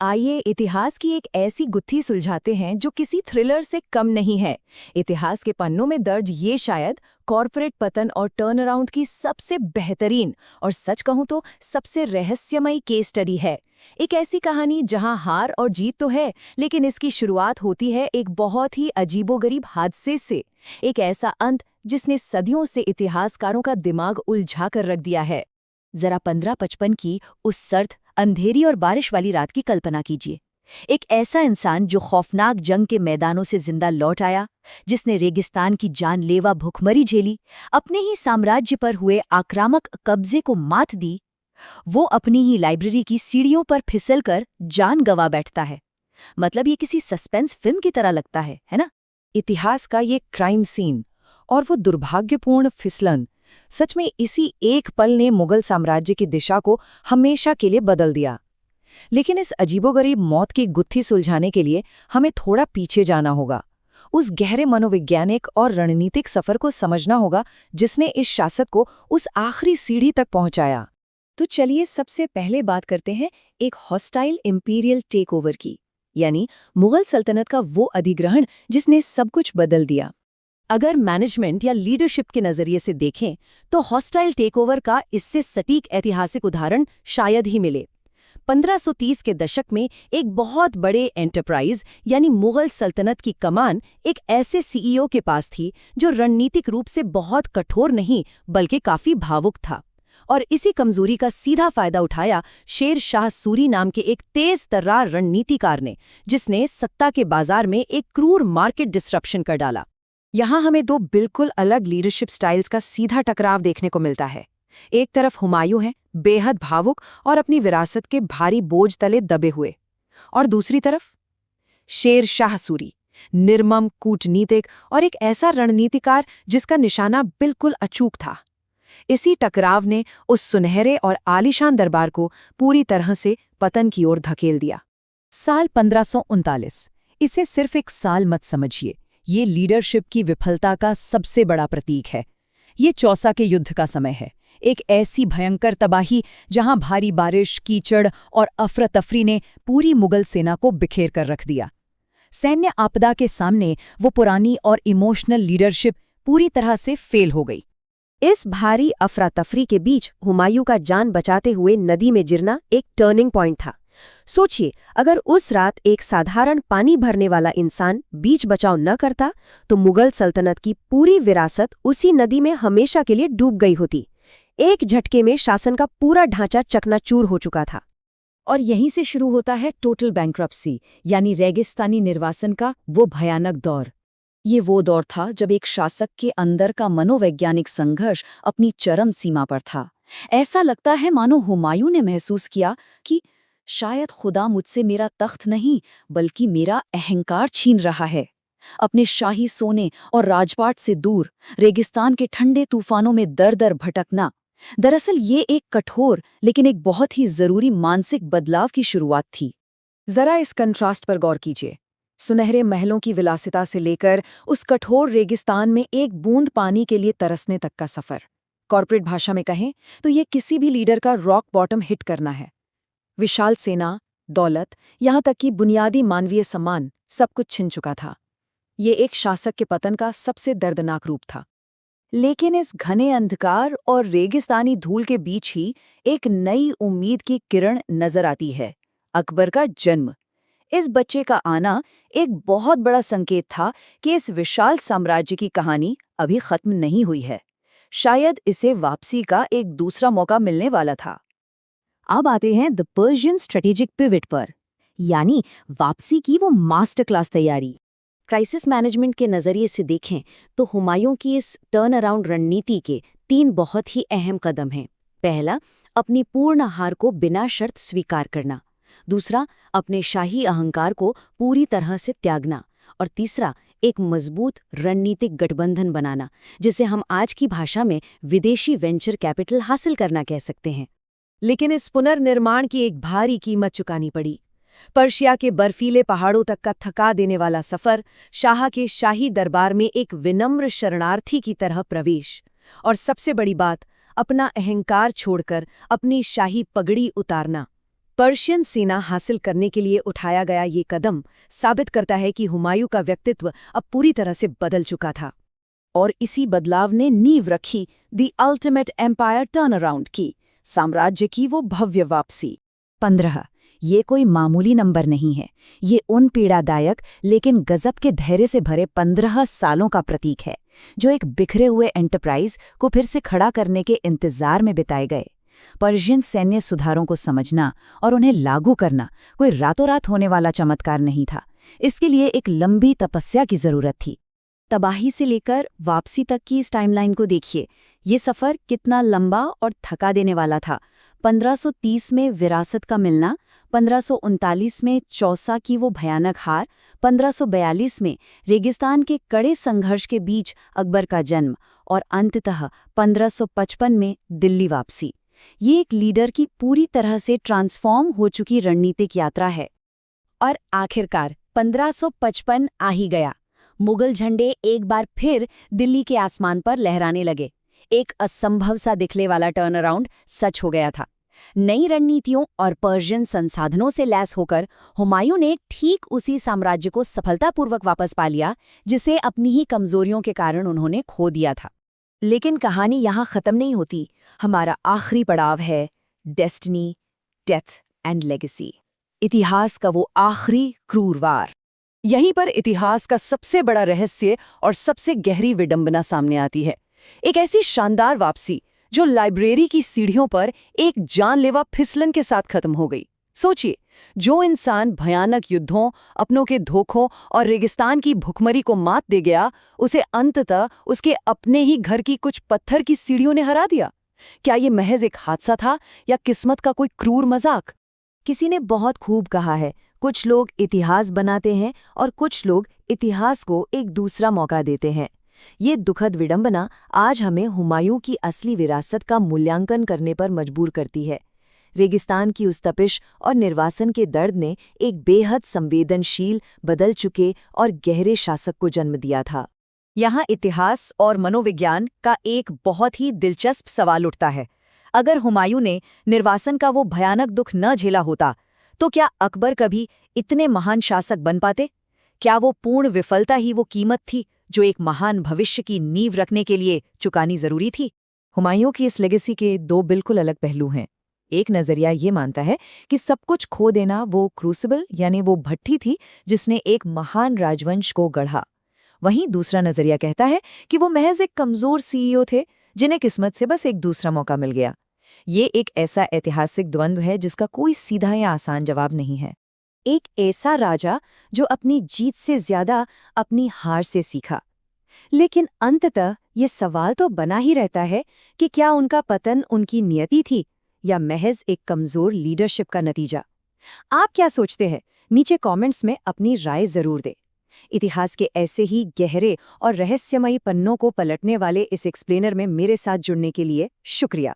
आइए इतिहास की एक ऐसी गुत्थी सुलझाते हैं जो किसी थ्रिलर से कम नहीं है। इतिहास के पन्नों में दर्ज ये शायद कॉर्पोरेट पतन और टर्न अराउंड की सबसे बेहतरीन और सच कहूं तो सबसे रहस्यमयी केस स्टडी है। एक ऐसी कहानी जहां हार और जीत तो है, लेकिन इसकी शुरुआत होती है एक बहुत ही अजीबोगरीब हादसे से। एक ऐसा अंत जिसने सदियों से इतिहासकारों का दिमाग उलझा कर रख दिया है। जरा 1555 की उस सर्द, अंधेरी और बारिश वाली रात की कल्पना कीजिए। एक ऐसा इंसान जो खौफनाक जंग के मैदानों से जिंदा लौट आया, जिसने रेगिस्तान की जानलेवा भुखमरी झेली, अपने ही साम्राज्य पर हुए आक्रामक कब्जे को मात दी। वो अपनी ही लाइब्रेरी की सीढ़ियों पर फिसलकर जान गंवा बैठता है। मतलब ये किसी सस्पेंस फिल्म की तरह लगता है ना? इतिहास का ये क्राइम सीन और वो दुर्भाग्यपूर्ण फिसलन, सच में इसी एक पल ने मुगल साम्राज्य की दिशा को हमेशा के लिए बदल दिया। लेकिन इस अजीबोगरीब मौत की गुत्थी सुलझाने के लिए हमें थोड़ा पीछे जाना होगा। उस गहरे मनोवैज्ञानिक और रणनीतिक सफर को समझना होगा जिसने इस शासक को उस आखिरी सीढ़ी तक पहुंचाया। तो चलिए सबसे पहले बात करते हैं एक हॉस्टाइल इंपीरियल टेकओवर की, यानी मुगल सल्तनत का वो अधिग्रहण जिसने सब कुछ बदल दिया। अगर मैनेजमेंट या लीडरशिप के नजरिए से देखें तो हॉस्टाइल टेकओवर का इससे सटीक ऐतिहासिक उदाहरण शायद ही मिले। 1530 के दशक में एक बहुत बड़े एंटरप्राइज यानी मुगल सल्तनत की कमान एक ऐसे सीईओ के पास थी जो रणनीतिक रूप से बहुत कठोर नहीं बल्कि काफी भावुक था। और इसी कमजोरी का सीधा फायदा उठाया शेर शाह सूरी नाम के एक तेज तर्रार रणनीतिकार ने, जिसने सत्ता के बाजार में एक क्रूर मार्केट डिस्ट्रप्शन कर डाला। यहाँ हमें दो बिल्कुल अलग लीडरशिप स्टाइल्स का सीधा टकराव देखने को मिलता है। एक तरफ हुमायूं है, बेहद भावुक और अपनी विरासत के भारी बोझ तले दबे हुए, और दूसरी तरफ शेर शाह सूरी, निर्मम, कूटनीतिक और एक ऐसा रणनीतिकार जिसका निशाना बिल्कुल अचूक था। इसी टकराव ने उस सुनहरे और आलीशान दरबार को पूरी तरह से पतन की ओर धकेल दिया। साल 1539, इसे सिर्फ एक साल मत समझिए, ये लीडरशिप की विफलता का सबसे बड़ा प्रतीक है। ये चौसा के युद्ध का समय है, एक ऐसी भयंकर तबाही जहां भारी बारिश, कीचड़ और अफरा-तफरी ने पूरी मुगल सेना को बिखेर कर रख दिया। सैन्य आपदा के सामने वो पुरानी और इमोशनल लीडरशिप पूरी तरह से फेल हो गई। इस भारी अफरा-तफरी के बीच हुमायूं का जान बचाते हुए नदी में गिरना एक टर्निंग पॉइंट था। सोचिए, अगर उस रात एक साधारण पानी भरने वाला इंसान बीच बचाव न करता तो मुगल सल्तनत की पूरी विरासत उसी नदी में हमेशा के लिए डूब गई होती। एक झटके में शासन का पूरा ढांचा चकनाचूर हो चुका था। और यहीं से शुरू होता है टोटल बैंक्रप्सी, यानी रेगिस्तानी निर्वासन का वो भयानक दौर। ये वो दौर था जब एक शासक के अंदर का मनोवैज्ञानिक संघर्ष अपनी चरम सीमा पर था। ऐसा लगता है मानो हुमायूं ने महसूस किया कि शायद खुदा मुझसे मेरा तख्त नहीं बल्कि मेरा अहंकार छीन रहा है। अपने शाही सोने और राजपाट से दूर रेगिस्तान के ठंडे तूफानों में दर-दर भटकना, दरअसल ये एक कठोर लेकिन एक बहुत ही जरूरी मानसिक बदलाव की शुरुआत थी। जरा इस कंट्रास्ट पर गौर कीजिए। सुनहरे महलों की विलासिता से लेकर उस कठोर रेगिस्तान में एक बूंद पानी के लिए तरसने तक का सफर। कॉर्पोरेट भाषा में कहें तो ये किसी भी लीडर का रॉक बॉटम हिट करना है। विशाल सेना, दौलत, यहाँ तक कि बुनियादी मानवीय सम्मान, सब कुछ छिन चुका था। ये एक शासक के पतन का सबसे दर्दनाक रूप था। लेकिन इस घने अंधकार और रेगिस्तानी धूल के बीच ही एक नई उम्मीद की किरण नजर आती है, अकबर का जन्म। इस बच्चे का आना एक बहुत बड़ा संकेत था कि इस विशाल साम्राज्य की कहानी अभी खत्म नहीं हुई है। शायद इसे वापसी का एक दूसरा मौका मिलने वाला था। अब आते हैं द पर्शियन स्ट्रेटेजिक पिवट पर, यानी वापसी की वो मास्टर क्लास तैयारी। क्राइसिस मैनेजमेंट के नज़रिए से देखें तो हुमायूं की इस टर्न अराउंड रणनीति के 3 बहुत ही अहम कदम हैं। पहला, अपनी पूर्ण हार को बिना शर्त स्वीकार करना। दूसरा, अपने शाही अहंकार को पूरी तरह से त्यागना। और तीसरा, एक मजबूत रणनीतिक गठबंधन बनाना, जिसे हम आज की भाषा में विदेशी वेंचर कैपिटल हासिल करना कह सकते हैं। लेकिन इस पुनर्निर्माण की एक भारी कीमत चुकानी पड़ी। पर्शिया के बर्फीले पहाड़ों तक का थका देने वाला सफर, शाह के शाही दरबार में एक विनम्र शरणार्थी की तरह प्रवेश, और सबसे बड़ी बात, अपना अहंकार छोड़कर अपनी शाही पगड़ी उतारना। पर्शियन सेना हासिल करने के लिए उठाया गया ये कदम साबित करता है कि हुमायूं का व्यक्तित्व अब पूरी तरह से बदल चुका था। और इसी बदलाव ने नींव रखी the ultimate empire turn around की, साम्राज्य की वो भव्य वापसी। 15 ये कोई मामूली नंबर नहीं है, ये उन पीड़ादायक लेकिन गजब के धैर्य से भरे 15 सालों का प्रतीक है, जो एक बिखरे हुए एंटरप्राइज को फिर से खड़ा करने के इंतजार में बिताए गए। पर्शियन सैन्य सुधारों को समझना और उन्हें लागू करना कोई रातों रात होने वाला चमत्कार नहीं था। इसके लिए एक लंबी तपस्या की जरूरत थी। तबाही से लेकर वापसी तक की इस टाइमलाइन को देखिए, ये सफ़र कितना लंबा और थका देने वाला था। 1530 में विरासत का मिलना, 1539 में चौसा की वो भयानक हार, 1542 में रेगिस्तान के कड़े संघर्ष के बीच अकबर का जन्म और अंततः 1555 में दिल्ली वापसी। ये एक लीडर की पूरी तरह से ट्रांसफॉर्म हो चुकी रणनीतिक यात्रा है। और आखिरकार 1555 आ ही गया। मुगल झंडे एक बार फिर दिल्ली के आसमान पर लहराने लगे। एक असंभव सा दिखने वाला टर्न अराउंड सच हो गया था। नई रणनीतियों और पर्शियन संसाधनों से लैस होकर हुमायूं ने ठीक उसी साम्राज्य को सफलतापूर्वक वापस पा लिया जिसे अपनी ही कमजोरियों के कारण उन्होंने खो दिया था। लेकिन कहानी यहाँ खत्म नहीं होती। हमारा आखिरी पड़ाव है डेस्टिनी, डेथ एंड लेगेसी। इतिहास का वो आखिरी क्रूर वार। यहीं पर इतिहास का सबसे बड़ा रहस्य और सबसे गहरी विडंबना सामने आती है। एक ऐसी शानदार वापसी जो लाइब्रेरी की सीढ़ियों पर एक जानलेवा फिसलन के साथ खत्म हो गई। सोचिए, जो इंसान भयानक युद्धों, अपनों के धोखों और रेगिस्तान की भुखमरी को मात दे गया, उसे अंततः उसके अपने ही घर की कुछ पत्थर की सीढ़ियों ने हरा दिया। क्या ये महज एक हादसा था या किस्मत का कोई क्रूर मजाक? किसी ने बहुत खूब कहा है, कुछ लोग इतिहास बनाते हैं और कुछ लोग इतिहास को एक दूसरा मौका देते हैं। ये दुखद विडंबना आज हमें हुमायूं की असली विरासत का मूल्यांकन करने पर मजबूर करती है। रेगिस्तान की उस तपिश और निर्वासन के दर्द ने एक बेहद संवेदनशील, बदल चुके और गहरे शासक को जन्म दिया था। यहाँ इतिहास और मनोविज्ञान का एक बहुत ही दिलचस्प सवाल उठता है। अगर हुमायूं ने निर्वासन का वो भयानक दुख न झेला होता, तो क्या अकबर कभी इतने महान शासक बन पाते? क्या वो पूर्ण विफलता ही वो कीमत थी जो एक महान भविष्य की नींव रखने के लिए चुकानी जरूरी थी? हुमायूं की इस लेगेसी के दो बिल्कुल अलग पहलू हैं। एक नजरिया ये मानता है कि सब कुछ खो देना वो क्रूसिबल यानी वो भट्ठी थी जिसने एक महान राजवंश को गढ़ा। वहीं दूसरा नजरिया कहता है कि वो महज एक कमजोर सीईओ थे जिन्हें किस्मत से बस एक दूसरा मौका मिल गया। ये एक ऐसा ऐतिहासिक द्वंद्व है जिसका कोई सीधा या आसान जवाब नहीं है। एक ऐसा राजा जो अपनी जीत से ज्यादा अपनी हार से सीखा। लेकिन अंततः ये सवाल तो बना ही रहता है कि क्या उनका पतन उनकी नियति थी या महज एक कमजोर लीडरशिप का नतीजा? आप क्या सोचते हैं? नीचे कमेंट्स में अपनी राय जरूर दें। इतिहास के ऐसे ही गहरे और रहस्यमयी पन्नों को पलटने वाले इस एक्सप्लेनर में मेरे साथ जुड़ने के लिए शुक्रिया।